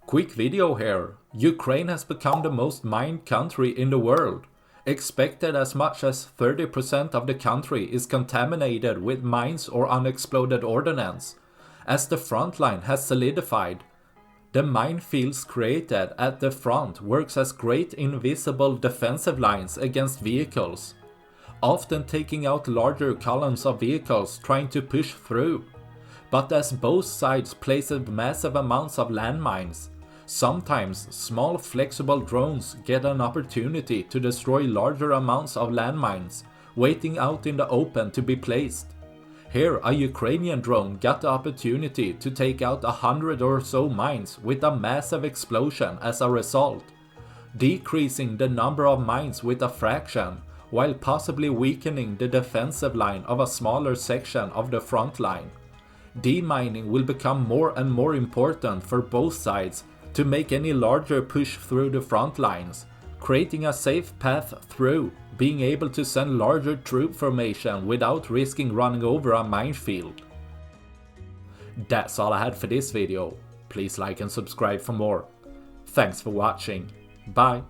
Quick video here. Ukraine has become the most mined country in the world. Expected as much as 30% of the country is contaminated with mines or unexploded ordnance. As the front line has solidified, the minefields created at the front works as great invisible defensive lines against vehicles, often taking out larger columns of vehicles trying to push through. But as both sides place massive amounts of landmines, sometimes small flexible drones get an opportunity to destroy larger amounts of landmines waiting out in the open to be placed. Here a Ukrainian drone got the opportunity to take out 100 or so mines with a massive explosion as a result, decreasing the number of mines with a fraction while possibly weakening the defensive line of a smaller section of the front line. Demining will become more and more important for both sides to make any larger push through the front lines, creating a safe path through, being able to send larger troop formation without risking running over a minefield. That's all I had for this video. Please like and subscribe for more. Thanks for watching. Bye.